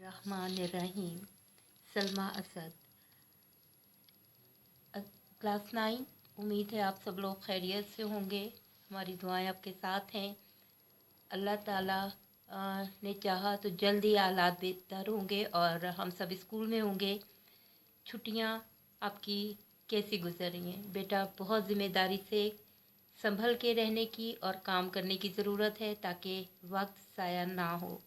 बिस्मिल्लाहिर्रहमानिर्रहीम। सलमा असद, क्लास 9। उम्मीद है आप सब लोग खैरियत से होंगे। हमारी दुआएं आपके साथ हैं। अल्लाह ताला ने चाहा तो जल्द ही हालात बेहतर होंगे और हम सब स्कूल में होंगे। छुट्टियां आपकी कैसी गुजर रही हैं? बेटा, बहुत ज़िम्मेदारी से संभल के रहने की और काम करने की ज़रूरत है ताकि वक्त ज़ाया ना हो।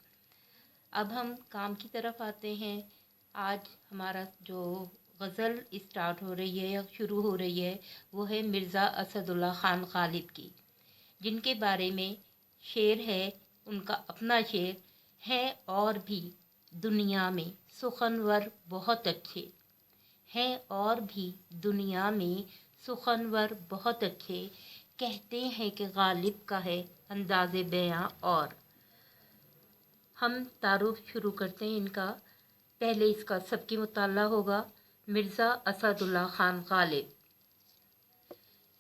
अब हम काम की तरफ आते हैं। आज हमारा जो गज़ल स्टार्ट हो रही है या शुरू हो रही है वो है मिर्ज़ा असदुल्ला ख़ान ग़ालिब की, जिनके बारे में शेर है। उनका अपना शेर है। और भी दुनिया में सुखनवर बहुत अच्छे हैं, और भी दुनिया में सुखनवर बहुत अच्छे, कहते हैं कि ग़ालिब का है अंदाज़े बयां। और हम तारुफ शुरू करते हैं इनका। पहले इसका सबकी मुताला होगा। मिर्ज़ा असदुल्ला ख़ान ग़ालिब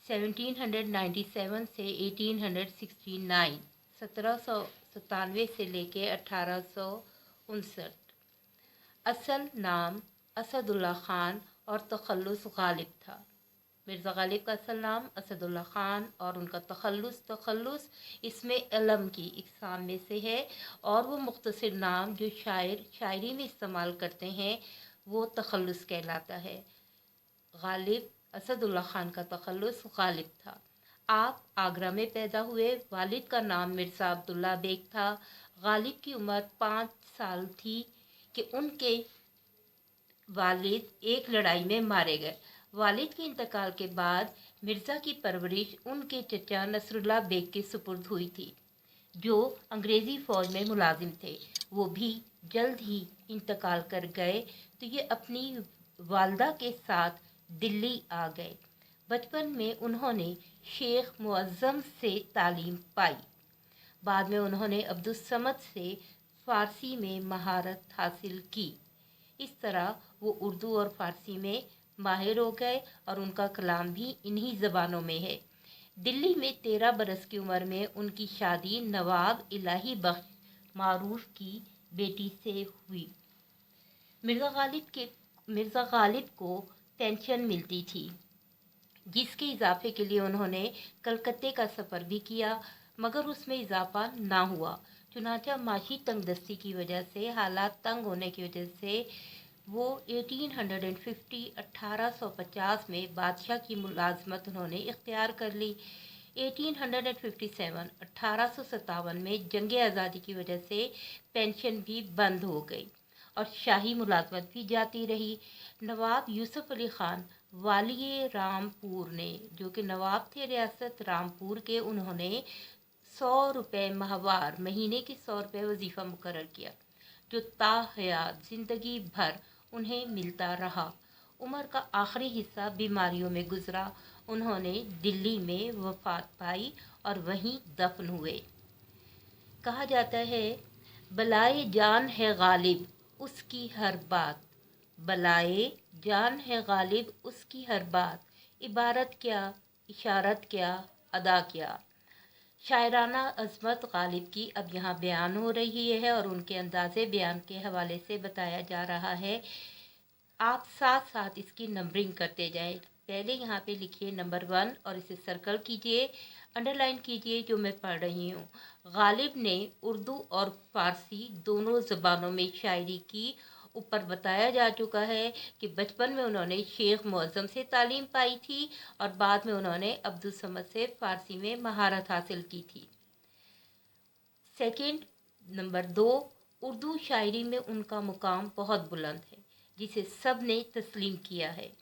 1797 से 1869, 1797 से लेके 1859। असल नाम असदुल्ला ख़ान और तखल्लुस ग़ालिब था। मिर्ज़ा ग़ालिब का असल नाम असदुल्ला ख़ान और उनका तखल्लुस इसमें इल्म की इक़साम में से है। और वो मुख्तसर नाम जो शायरी में इस्तेमाल करते हैं वो तखल्लुस कहलाता है। ग़ालिब असदुल्ला ख़ान का तखल्लुस ग़ालिब था। आप आगरा में पैदा हुए। वालिद का नाम मिर्ज़ा अब्दुल्ला बेग था। ग़ालिब की उम्र 5 साल थी कि उनके वालिद एक लड़ाई में मारे गए। वालिद के इंतकाल के बाद मिर्ज़ा की परवरिश उनके चचा नसरुल्ला बेग के सुपुर्द हुई थी, जो अंग्रेज़ी फ़ौज में मुलाजिम थे। वो भी जल्द ही इंतकाल कर गए तो ये अपनी वालदा के साथ दिल्ली आ गए। बचपन में उन्होंने शेख मुअज़्ज़म से तालीम पाई। बाद में उन्होंने अब्दुस्समद से फ़ारसी में महारत हासिल की। इस तरह वो उर्दू और फ़ारसी में माहिर हो गए और उनका कलाम भी इन्हीं ज़बानों में है। दिल्ली में 13 बरस की उम्र में उनकी शादी नवाब इलाही बख्श मारूफ की बेटी से हुई। मिर्ज़ा ग़ालिब को पेंशन मिलती थी, जिसके इजाफे के लिए उन्होंने कलकत्ते का सफ़र भी किया, मगर उसमें इजाफा ना हुआ। चुनांचे माशी तंगदस्ती की वजह से, हालात तंग होने की वजह से वो 1850 में बादशाह की मुलाजमत उन्होंने इख्तियार कर ली। 1857 में जंग आज़ादी की वजह से पेंशन भी बंद हो गई और शाही मुलाजमत भी जाती रही। नवाब यूसुफ अली ख़ान वाली रामपुर ने, जो कि नवाब थे रियासत रामपुर के, उन्होंने 100 रुपये माहवार, महीने के 100 रुपये वजीफ़ा मुकर्रर किया, जो ताहयात ज़िंदगी भर उन्हें मिलता रहा। उम्र का आखिरी हिस्सा बीमारियों में गुजरा। उन्होंने दिल्ली में वफ़ात पाई और वहीं दफन हुए। कहा जाता है, बलाए जान है ग़ालिब उसकी हर बात, बलाए जान है ग़ालिब उसकी हर बात, इबारत क्या, इशारत क्या, अदा क्या। शायराना अज़मत ग़ालिब की अब यहाँ बयान हो रही है और उनके अंदाज़े बयान के हवाले से बताया जा रहा है। आप साथ साथ इसकी नंबरिंग करते जाएं। पहले यहाँ पे लिखिए नंबर 1 और इसे सर्कल कीजिए, अंडरलाइन कीजिए जो मैं पढ़ रही हूँ। ग़ालिब ने उर्दू और फ़ारसी दोनों ज़बानों में शायरी की। ऊपर बताया जा चुका है कि बचपन में उन्होंने शेख मुअज़्ज़म से तालीम पाई थी और बाद में उन्होंने अब्दुस्समद से फ़ारसी में महारत हासिल की थी। सेकंड, नंबर 2, उर्दू शायरी में उनका मुकाम बहुत बुलंद है, जिसे सब ने तस्लीम किया है।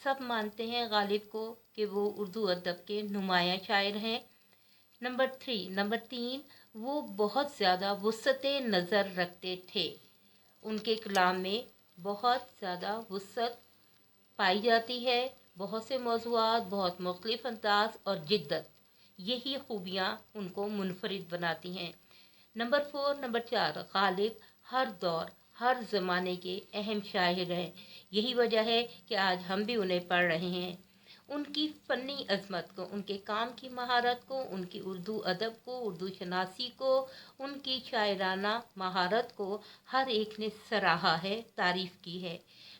सब मानते हैं ग़ालिब को कि वो उर्दू अदब के नुमायाँ शायर हैं। नंबर 3, वो बहुत ज़्यादा वुसअत नज़र रखते थे। उनके कलाम में बहुत ज़्यादा वुसअत पाई जाती है। बहुत से मौज़ूआत, बहुत मुख्तलिफ़ अंदाज़ और जिद्दत, यही खूबियाँ उनको मुनफरिद बनाती हैं। नंबर 4, ग़ालिब हर दौर हर ज़माने के अहम शायर हैं। यही वजह है कि आज हम भी उन्हें पढ़ रहे हैं। ان کی فنی عظمت کو، ان کے کام کی مہارت کو، ان کی اردو ادب کو، اردو شناسی کو، ان کی شاعرانہ مہارت کو ہر ایک نے سراہا ہے، تعریف کی ہے۔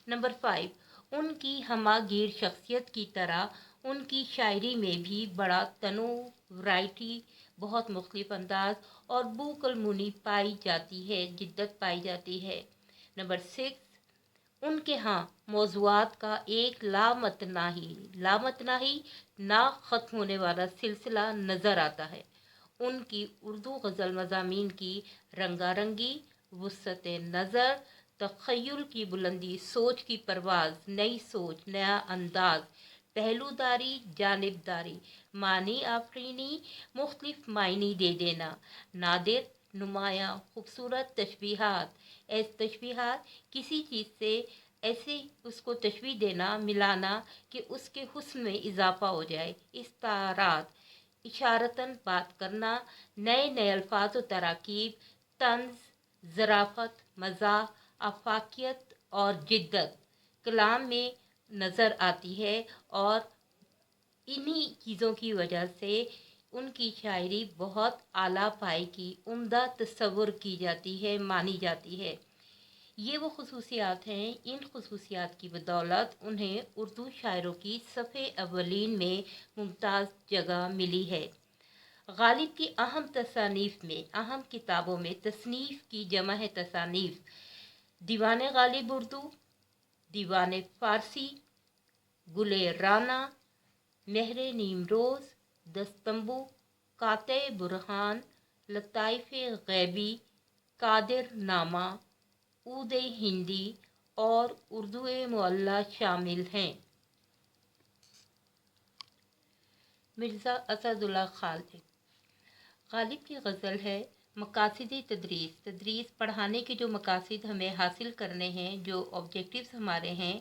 نمبر 5، ان کی ہمہ گیر شخصیت کی طرح ان کی شاعری میں بھی بڑا تنوع، ورائٹی، بہت مختلف انداز اور بوق المنی پائی جاتی ہے، جدت پائی جاتی ہے۔ نمبر 6، ان کے ہاں موضوعات کا ایک لامتناہی نہ ختم ہونے والا سلسلہ نظر آتا ہے۔ ان کی اردو غزل مضامین کی رنگا رنگی، وسعت نظر، تخیل کی بلندی، سوچ کی پرواز، نئی سوچ، نیا انداز، پہلوداری، جانبداری، معنی آفرینی، مختلف معنی دے دینا، نادر، نمایاں، خوبصورت تشبیہات، کسی چیز سے ایسے اس کو تشبیہ دینا، ملانا کہ اس کے حسن میں اضافہ ہو جائے، استعارات، اشارتاً بات کرنا، نئے نئے الفاظ و تراکیب، طنز، ظرافت، مزاح، آفاقیت اور جدت کلام میں نظر آتی ہے، اور انہی چیزوں کی وجہ سے ان کی شاعری بہت اعلیٰ پائے کی، عمدہ تصور کی جاتی ہے، مانی جاتی ہے۔ یہ وہ خصوصیات ہیں، ان خصوصیات کی بدولت انہیں اردو شاعروں کی صفِ اولین میں ممتاز جگہ ملی ہے۔ غالب کی اہم تصانیف میں، اہم کتابوں میں تصنیف کی جمع ہے تصانیف: دیوان غالب اردو، دیوان فارسی، گل رانا، مہر نیمروز، دستمبو، قاطع برہان، لطائف غیبی، قادر نامہ، عود ہندی اور اردو معلی شامل ہیں۔ مرزا اسد اللہ غالب کی غزل ہے مقاصد تدریس پڑھانے کے جو مقاصد ہمیں حاصل کرنے ہیں، جو آبجیکٹیوز ہمارے ہیں،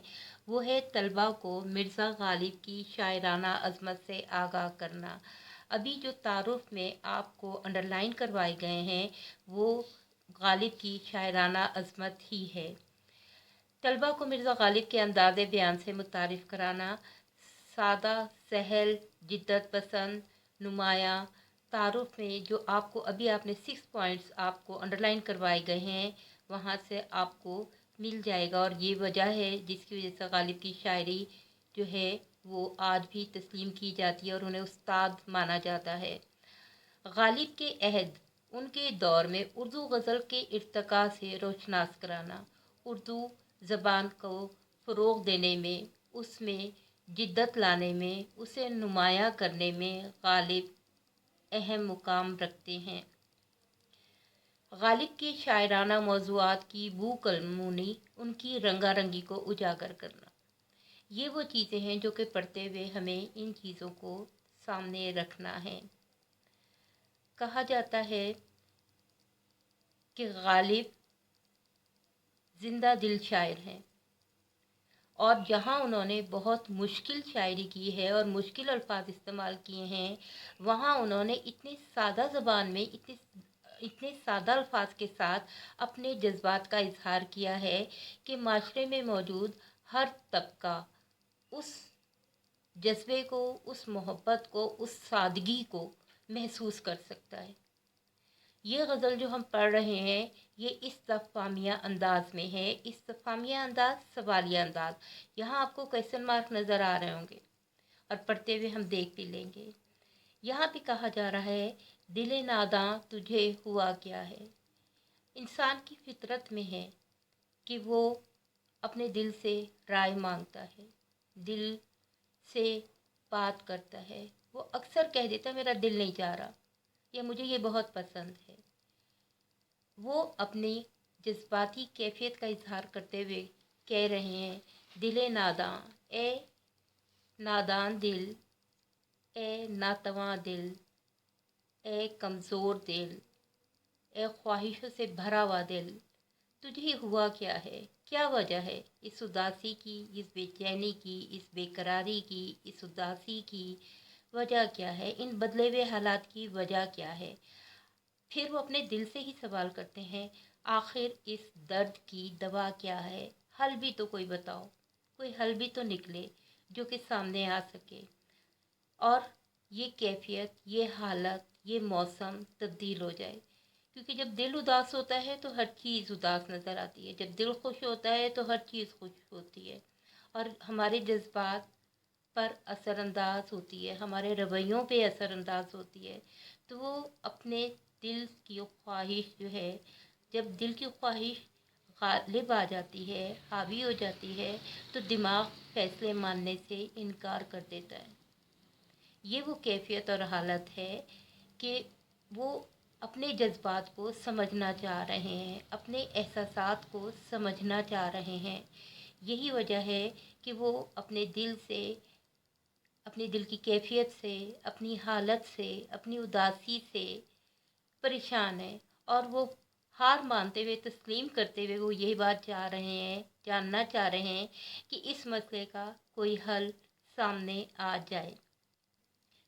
وہ ہے طلباء کو مرزا غالب کی شاعرانہ عظمت سے آگاہ کرنا۔ ابھی جو تعارف میں آپ کو انڈرلائن کروائے گئے ہیں وہ غالب کی شاعرانہ عظمت ہی ہے۔ طلباء کو مرزا غالب کے انداز بیان سے متعارف کرانا، سادہ، سہل، جدت پسند، نمایاں، تعارف میں جو آپ کو ابھی آپ نے 6 پوائنٹس آپ کو انڈرلائن کروائے گئے ہیں وہاں سے آپ کو مل جائے گا، اور یہ وجہ ہے جس کی وجہ سے غالب کی شاعری جو ہے وہ آج بھی تسلیم کی جاتی ہے اور انہیں استاد مانا جاتا ہے۔ غالب کے عہد، ان کے دور میں اردو غزل کے ارتقاء سے روشناس کرانا، اردو زبان کو فروغ دینے میں، اس میں جدت لانے میں، اسے نمایاں کرنے میں غالب اہم مقام رکھتے ہیں۔ غالب کے شاعرانہ موضوعات کی بوق المنی، ان کی رنگا رنگی کو اجاگر کرنا، یہ وہ چیزیں ہیں جو کہ پڑھتے ہوئے ہمیں ان چیزوں کو سامنے رکھنا ہے۔ کہا جاتا ہے کہ غالب زندہ دل شاعر ہیں، اور جہاں انہوں نے بہت مشکل شاعری کی ہے اور مشکل الفاظ استعمال کیے ہیں، وہاں انہوں نے اتنی سادہ زبان میں، اتنے سادہ الفاظ کے ساتھ اپنے جذبات کا اظہار کیا ہے کہ معاشرے میں موجود ہر طبقہ اس جذبے کو، اس محبت کو، اس سادگی کو محسوس کر سکتا ہے۔ یہ غزل جو ہم پڑھ رہے ہیں یہ استفہامیہ انداز میں ہے، استفہامیہ انداز، سوالیہ انداز۔ یہاں آپ کو کویسچن مارک نظر آ رہے ہوں گے اور پڑھتے ہوئے ہم دیکھ بھی لیں گے۔ یہاں بھی کہا جا رہا ہے، دل ناداں تجھے ہوا کیا ہے۔ انسان کی فطرت میں ہے کہ وہ اپنے دل سے رائے مانگتا ہے، دل سے بات کرتا ہے۔ وہ اکثر کہہ دیتا ہے میرا دل نہیں چاہ رہا، یا مجھے یہ بہت پسند ہے۔ وہ اپنی جذباتی کیفیت کا اظہار کرتے ہوئے کہہ رہے ہیں، دل ناداں، اے نادان دل، اے ناتواں دل، اے کمزور دل، اے خواہشوں سے بھرا ہوا دل، تجھے ہوا کیا ہے؟ کیا وجہ ہے اس اداسی کی، اس بے چینی کی، اس بے قراری کی، اس اداسی کی وجہ کیا ہے؟ ان بدلے ہوئے حالات کی وجہ کیا ہے؟ پھر وہ اپنے دل سے ہی سوال کرتے ہیں، آخر اس درد کی دوا کیا ہے؟ حل بھی تو کوئی بتاؤ، کوئی حل بھی تو نکلے۔ जो कि सामने आ सके। और ये कैफियत, ये हालत, ये मौसम तब्दील हो जाए। क्योंकि जब दिल उदास होता है तो हर चीज़ उदास नज़र आती है, जब दिल खुश होता है तो हर चीज़ खुश होती है और हमारे जज्बात पर असरअंदाज होती है, हमारे रवैयों पे असरअंदाज होती है। तो वो अपने दिल की ख्वाहिश जो है, जब दिल की ख्वाहिश गालिब आ जाती है, हावी हो जाती है, तो दिमाग फैसले मानने से इनकार कर देता है। ये वो कैफियत और हालत है कि वो अपने जज्बात को समझना चाह रहे हैं, अपने एहसासात को समझना चाह रहे हैं। यही वजह है कि वो अपने दिल से, अपने दिल की कैफियत से, अपनी हालत से, अपनी उदासी से परेशान है। और वो हार मानते हुए, तस्लीम करते हुए वो यही बात चाह रहे हैं, जानना चाह रहे हैं कि इस मसले का कोई हल सामने आ जाए,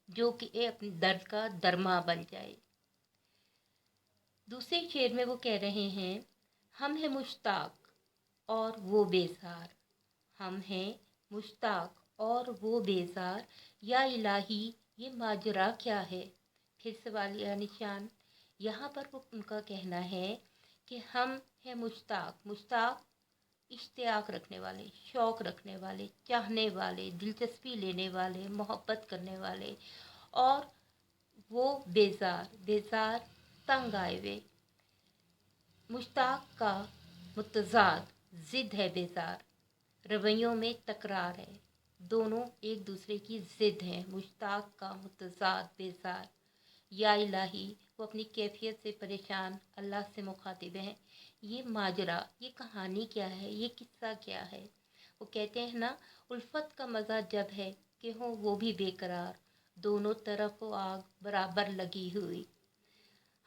जो कि ये अपने दर्द का दरमा बन जाए। दूसरे शेर में वो कह रहे हैं, हम हैं मुश्ताक और वो बेजार, हम हैं मुश्ताक और वो बेजार, या इलाही ये माजरा क्या है। फिर सवालिया निशान। यहाँ पर वो उनका कहना है कि हम हैं मुश्ताक, मुश्ताक इश्तियाक रखने वाले, शौक़ रखने वाले, चाहने वाले, दिलचस्पी लेने वाले, मोहब्बत करने वाले, और वो बेजार, बेजार तंग आए हुए। मुश्ताक का मुतज़ाद ज़िद है बेजार, रवैयों में तकरार है, दोनों एक दूसरे की ज़िद हैं। मुश्ताक का मुतज़ाद बेजार, या इलाही वो अपनी कैफियत से परेशान अल्लाह से मुखातिब हैं। ये माजरा, ये कहानी क्या है, ये किस्सा क्या है। वो कहते हैं ना, उल्फत का मज़ा जब है कि हो वो भी बेकरार, दोनों तरफ वो आग बराबर लगी हुई।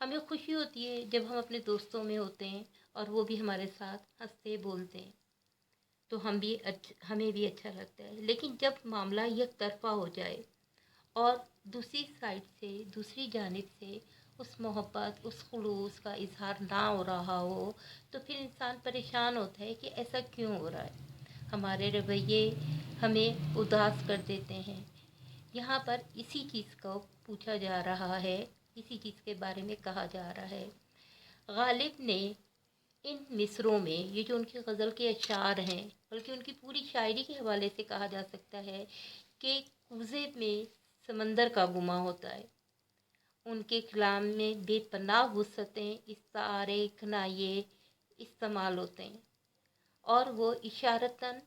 हमें खुशी होती है जब हम अपने दोस्तों में होते हैं और वो भी हमारे साथ हंसते बोलते हैं, तो हमें भी अच्छा लगता है। लेकिन जब मामला एक तरफा हो जाए और दूसरी साइड से, दूसरी जानिब से उस मोहब्बत, उस खुलूस का इजहार ना हो रहा हो, तो फिर इंसान परेशान होता है कि ऐसा क्यों हो रहा है। हमारे रवैये हमें उदास कर देते हैं। यहाँ पर इसी चीज़ को पूछा जा रहा है, इसी चीज़ के बारे में कहा जा रहा है। गालिब ने इन मिसरों में, ये जो उनकी गज़ल के अशार हैं, बल्कि उनकी पूरी शायरी के हवाले से कहा जा सकता है कि कूज़े में समंदर का गुमा होता है। उनके कलाम में बेपनाह वुसअतें, इस्तारे कनाये इस्तेमाल होते हैं, और वो इशारतन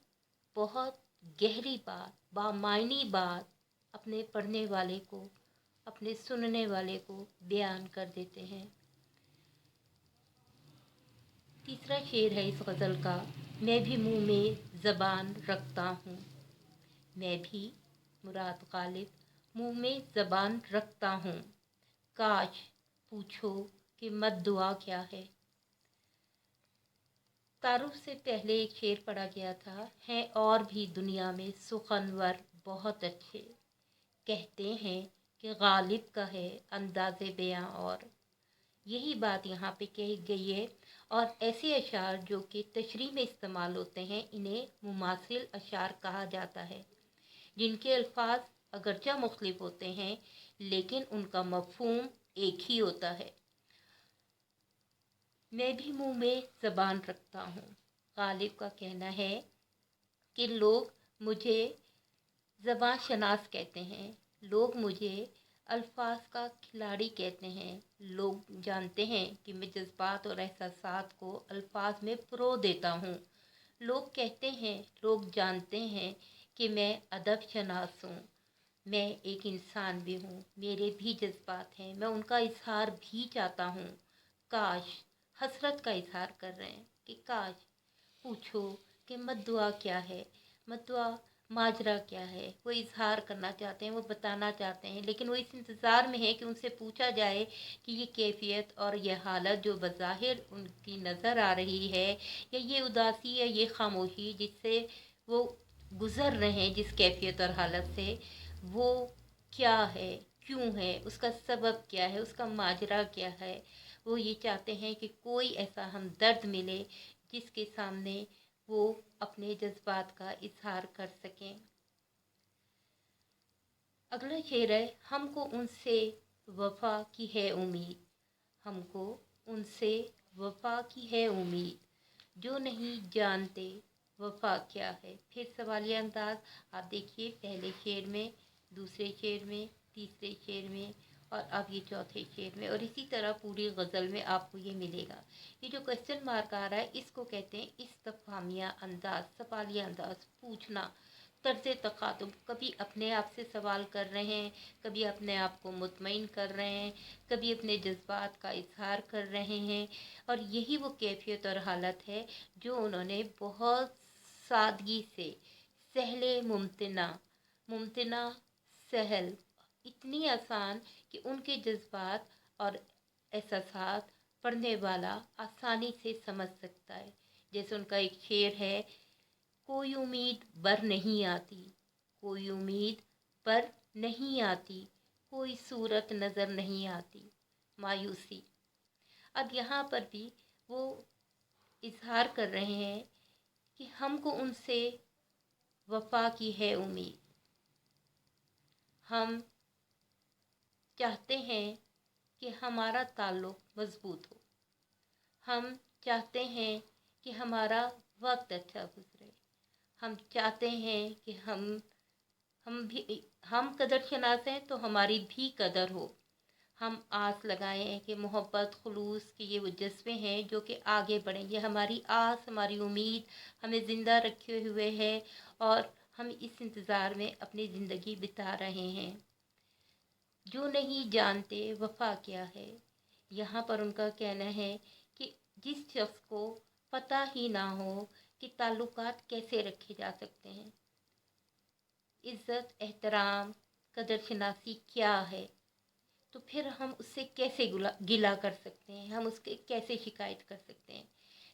बहुत गहरी बात, बामायनी बात अपने पढ़ने वाले को, अपने सुनने वाले को बयान कर देते हैं। तीसरा शेर है इस गज़ल का, मैं भी मुँह में ज़बान रखता हूँ। मैं भी, मुराद गालिब, मुँह में ज़बान रखता हूँ, काश पूछो कि मत दुआ क्या है। तारुफ से पहले एक शेर पढ़ा गया था, हैं और भी दुनिया में सुखनवर बहुत अच्छे, कहते हैं कि गालिब का है अंदाज़े बयां, और यही बात यहाँ पे कही गई है। और ऐसे अशार जो कि तशरीह में इस्तेमाल होते हैं, इन्हें मुमासिल अशार कहा जाता है, जिनके अल्फाज अगरचा मुख्तलिफ होते हैं लेकिन उनका मफ़हूम एक ही होता है। मैं भी मुँह में ज़बान रखता हूँ। गालिब का कहना है कि लोग मुझे ज़बान शनास कहते हैं, लोग मुझे अल्फाज का खिलाड़ी कहते हैं, लोग जानते हैं कि मैं जज्बात और एहसासात को अल्फाज में परो देता हूँ। लोग कहते हैं, लोग जानते हैं कि मैं अदब शनास हूँ। मैं एक इंसान भी हूँ, मेरे भी जज्बात हैं, मैं उनका इजहार भी चाहता हूँ। काश, हसरत का इजहार कर रहे हैं कि काश पूछो कि मद्दुआ क्या है, मद्दुआ माजरा क्या है। वो इजहार करना चाहते हैं, वो बताना चाहते हैं, लेकिन वो इस इंतज़ार में है कि उनसे पूछा जाए कि ये कैफियत और ये हालत जो बज़ाहिर उनकी नज़र आ रही है, या ये उदासी या ये खामोशी जिससे वो गुज़र रहे हैं, जिस कैफियत और हालत से, वो क्या है, क्यों है, उसका सबब क्या है, उसका माजरा क्या है। वो ये चाहते हैं कि कोई ऐसा हमदर्द मिले जिसके सामने वो अपने जज्बात का इजहार कर सकें। अगला शेर है, हमको उनसे वफा की है उम्मीद, हमको उनसे वफा की है उम्मीद, जो नहीं जानते वफा क्या है। फिर सवालिया अंदाज आप देखिए, पहले शेर में, दूसरे शेर में, तीसरे शेर में और अब ये चौथे शेर में, और इसी तरह पूरी गज़ल में आपको ये मिलेगा। ये जो क्वेश्चन मार्क आ रहा है इसको कहते हैं इस्तफहामिया अंदाज, सवालिया अंदाज, पूछना, तर्ज तखातुब। कभी अपने आप से सवाल कर रहे हैं, कभी अपने आप को मुतमईन कर रहे हैं, कभी अपने जज्बात का इजहार कर रहे हैं, और यही वो कैफियत और हालत है जो उन्होंने बहुत सादगी से, सहले मुमतना, मुमतना सहल, इतनी आसान कि उनके जज्बात और एहसासात पढ़ने वाला आसानी से समझ सकता है। जैसे उनका एक शेर है, कोई उम्मीद बर नहीं आती, कोई उम्मीद पर नहीं आती, कोई सूरत नज़र नहीं आती, मायूसी। अब यहाँ पर भी वो इजहार कर रहे हैं कि हमको उनसे वफा की है उम्मीद, हम चाहते हैं कि हमारा ताल्लुक़ मज़बूत हो, हम चाहते हैं कि हमारा वक्त अच्छा गुजरे, हम चाहते हैं कि हम कदर शनास हैं तो हमारी भी कदर हो। हम आस लगाए हैं कि मोहब्बत खुलूस के ये वो जज्बे हैं जो कि आगे बढ़ें। ये हमारी आस, हमारी उम्मीद हमें ज़िंदा रखे हुए है और हम इस इंतज़ार में अपनी ज़िंदगी बिता रहे हैं। जो नहीं जानते वफ़ा क्या है, यहाँ पर उनका कहना है कि जिस शख्स को पता ही ना हो कि ताल्लुकात कैसे रखे जा सकते हैं, इज़्ज़त, एहतराम, कदर-शनासी क्या है, तो फिर हम उससे कैसे गिला कर सकते हैं, हम उसके कैसे शिकायत कर सकते हैं।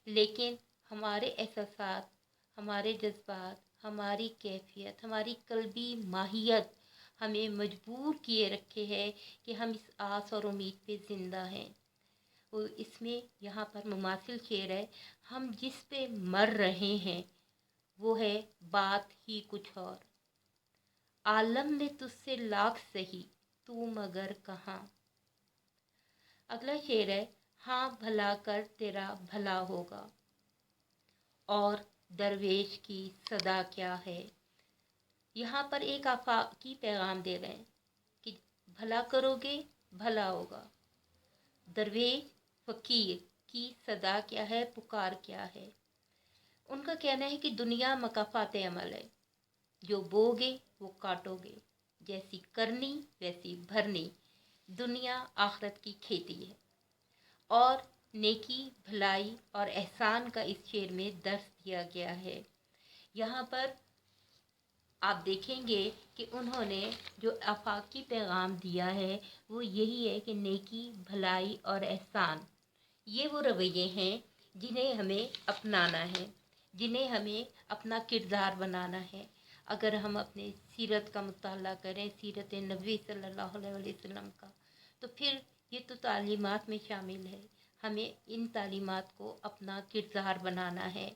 लेकिन हमारे एहसासात, हमारे जज्बात, हमारी कैफियत, हमारी कल्बी माहियत हमें मजबूर किए रखे है कि हम इस आस और उम्मीद पे ज़िंदा हैं। और इसमें यहाँ पर मुमासिल शेर है, हम जिस पे मर रहे हैं वो है बात ही कुछ और, आलम में तुझसे लाख सही तू मगर कहाँ। अगला शेर है, हाँ भला कर तेरा भला होगा, और दरवेश की सदा क्या है। यहाँ पर एक आफाकी पैगाम दे रहे हैं कि भला करोगे भला होगा, दरवेश फ़कीर की सदा क्या है, पुकार क्या है। उनका कहना है कि दुनिया मकाफात अमल है, जो बोगे वो काटोगे, जैसी करनी वैसी भरनी, दुनिया आखरत की खेती है। और नेकी, भलाई और एहसान का इस शेर में दर्स दिया गया है। यहाँ पर आप देखेंगे कि उन्होंने जो आफाकी पैगाम दिया है वो यही है कि नेकी, भलाई और एहसान, ये वो रवैये हैं जिन्हें हमें अपनाना है, जिन्हें हमें अपना किरदार बनाना है। अगर हम अपने सीरत का मुताला करें, सीरत नबी सल्लल्लाहु अलैहि वसल्लम का, तो फिर ये तो तालीमात में शामिल है। हमें इन तालीमात को अपना किरदार बनाना है,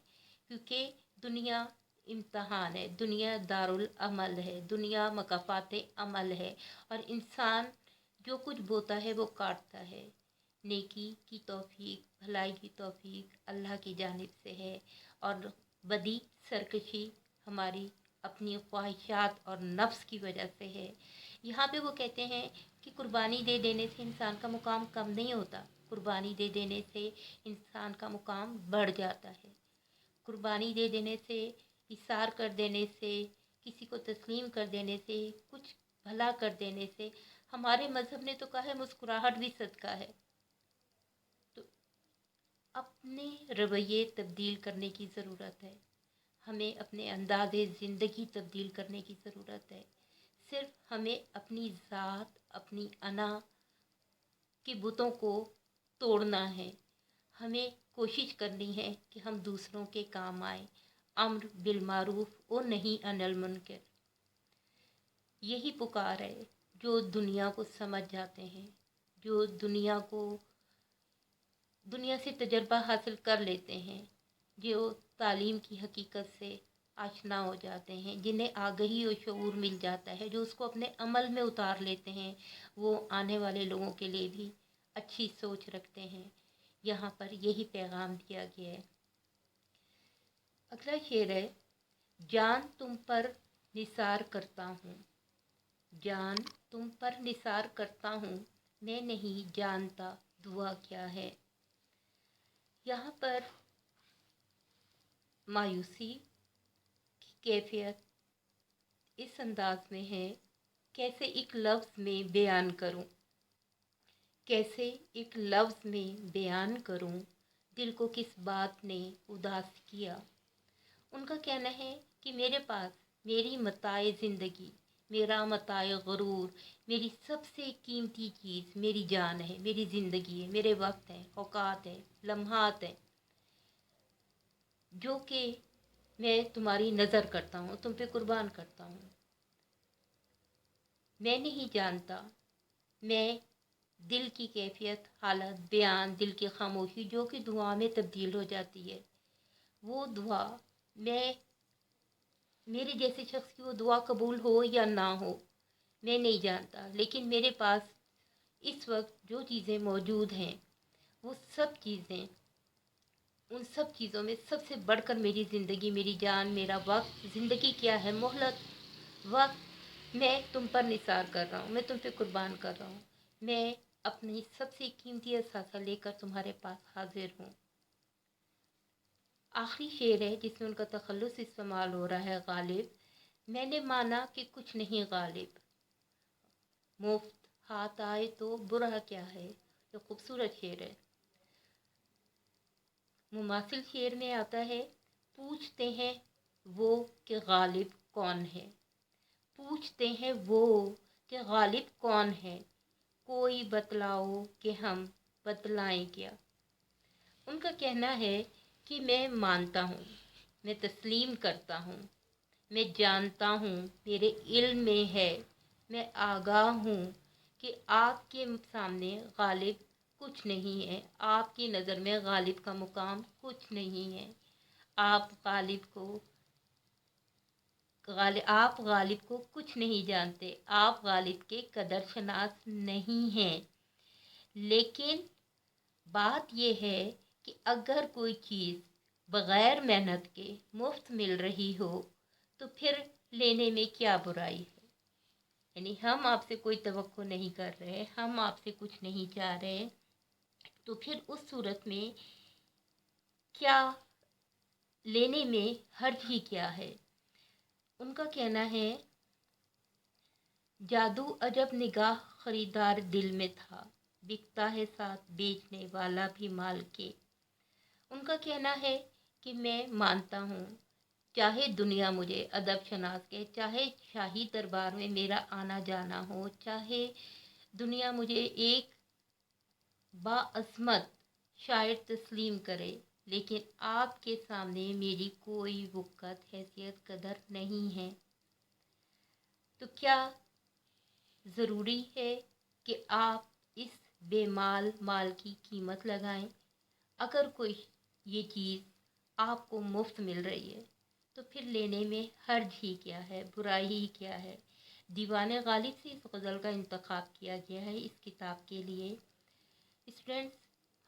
क्योंकि दुनिया इम्तहान है, दुनिया दारुल अमल है, दुनिया मकाफात अमल है, और इंसान जो कुछ बोता है वो काटता है। नेकी की तौफीक, भलाई की तौफीक अल्लाह की जानिब से है, और बदी, सरकशी हमारी अपनी ख्वाहिशात और नफ्स की वजह से है। यहाँ पे वो कहते हैं कि कुर्बानी दे देने से इंसान का मुकाम कम नहीं होता, कुर्बानी दे देने से इंसान का मुकाम बढ़ जाता है। कुर्बानी दे देने से, इसार कर देने से, किसी को तस्लीम कर देने से, कुछ भला कर देने से, हमारे मज़हब ने तो कहा है मुस्कुराहट भी सदका है। तो अपने रवैये तब्दील करने की ज़रूरत है, हमें अपने अंदाज़े ज़िंदगी तब्दील करने की ज़रूरत है। सिर्फ हमें अपनी ज़ात, अपनी अना के बुतों को तोड़ना है। हमें कोशिश करनी है कि हम दूसरों के काम आए, अम्र बिल मारूफ और नहीं अनिल मुनकर। यही पुकार है जो दुनिया को समझ जाते हैं, जो दुनिया से तजर्बा हासिल कर लेते हैं, जो तालीम की हकीकत से आशना हो जाते हैं, जिन्हें आगही और शऊर मिल जाता है, जो उसको अपने अमल में उतार लेते हैं, वो आने वाले लोगों के लिए भी अच्छी सोच रखते हैं। यहाँ पर यही पैगाम दिया गया है। अगला शेर है, जान तुम पर निसार करता हूँ, जान तुम पर निसार करता हूँ, मैं नहीं जानता दुआ क्या है। यहाँ पर मायूसी की कैफियत इस अंदाज में है, कैसे एक लफ्ज़ में बयान करूँ, कैसे एक लफ्ज़ में बयान करूँ, दिल को किस बात ने उदास किया। उनका कहना है कि मेरे पास मेरी मताए ज़िंदगी, मेरा मताए ग़रूर, मेरी सबसे कीमती चीज़ मेरी जान है, मेरी ज़िंदगी है, मेरे वक्त हैं, औकात है, लम्हात हैं, जो कि मैं तुम्हारी नज़र करता हूँ, तुम पे कुर्बान करता हूँ। मैं नहीं जानता, मैं दिल की कैफियत, हालत, बयान, दिल की खामोशी जो कि दुआ में तब्दील हो जाती है, वो दुआ मैं मेरे जैसे शख्स की वो दुआ कबूल हो या ना हो, मैं नहीं जानता। लेकिन मेरे पास इस वक्त जो चीज़ें मौजूद हैं, वो सब चीज़ें, उन सब चीज़ों में सबसे बढ़कर मेरी ज़िंदगी, मेरी जान, मेरा वक्त, ज़िंदगी क्या है, मोहलत, वक्त, मैं तुम पर निसार कर रहा हूँ, मैं तुम पे कुर्बान कर रहा हूँ। मैं अपनी सबसे कीमती असासा लेकर तुम्हारे पास हाजिर हूँ। आखिरी शेर है जिसमें उनका तखल्लुस इस्तेमाल हो रहा है, गालिब। मैंने माना कि कुछ नहीं गालिब, मुफ्त हाथ आए तो बुरा क्या है। ये खूबसूरत शेर है। मुमासिल शेर में आता है, पूछते हैं वो कि गालिब कौन है, पूछते हैं वो कि गालिब कौन है, कोई बतलाओ कि हम बतलाएं क्या। उनका कहना है कि मैं मानता हूँ, मैं तस्लीम करता हूँ, मैं जानता हूँ, मेरे इल्म में है, मैं आगाह हूँ कि आपके सामने गालिब कुछ नहीं है, आपकी नज़र में गालिब का मुकाम कुछ नहीं है। आप गालिब को कुछ नहीं जानते, आप गालिब के कदरशनास नहीं हैं। लेकिन बात यह है कि अगर कोई चीज़ बग़ैर मेहनत के मुफ्त मिल रही हो तो फिर लेने में क्या बुराई है। यानी हम आपसे कोई तवक्को नहीं कर रहे, हम आपसे कुछ नहीं चाह रहे, तो फिर उस सूरत में क्या लेने में हर्ज ही क्या है। उनका कहना है, जादू अजब निगाह खरीदार दिल में था, बिकता है साथ बेचने वाला भी माल के। उनका कहना है कि मैं मानता हूँ, चाहे दुनिया मुझे अदब शनास कहे, चाहे शाही दरबार में मेरा आना जाना हो, चाहे दुनिया मुझे एक बाअज़मत शायर तस्लीम करे, लेकिन आपके सामने मेरी कोई वक़्त, हैसियत, कदर नहीं है। तो क्या ज़रूरी है कि आप इस बेमाल माल की कीमत लगाएं? अगर कोई ये चीज़ आपको मुफ्त मिल रही है तो फिर लेने में हर्ज ही क्या है, बुराई ही क्या है। दीवाने गालिब से इस गज़ल का इंतखाब किया गया है इस किताब के लिए। स्टूडेंट्स,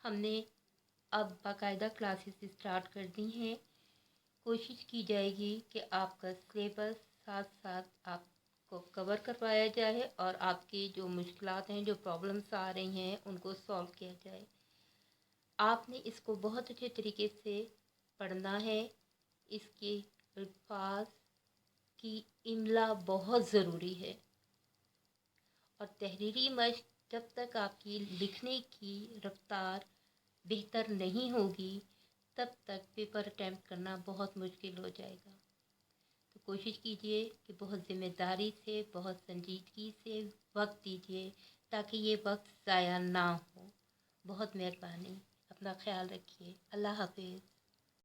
हमने अब बाकायदा क्लासेस स्टार्ट कर दी हैं। कोशिश की जाएगी कि आपका सिलेबस साथ साथ आपको कवर करवाया जाए और आपकी जो मुश्किलात हैं, जो प्रॉब्लम्स आ रही हैं, उनको सॉल्व किया जाए। आपने इसको बहुत अच्छे तरीके से पढ़ना है। इसके अल्फाज की इमला बहुत ज़रूरी है और तहरीरी मश्क जब तक आपकी लिखने की रफ्तार बेहतर नहीं होगी तब तक पेपर अटैम्प्ट करना बहुत मुश्किल हो जाएगा। तो कोशिश कीजिए कि बहुत ज़िम्मेदारी से, बहुत संजीदगी से वक्त दीजिए ताकि ये वक्त ज़ाया ना हो। बहुत मेहरबानी। अपना ख्याल रखिए। अल्लाह हाफिज़।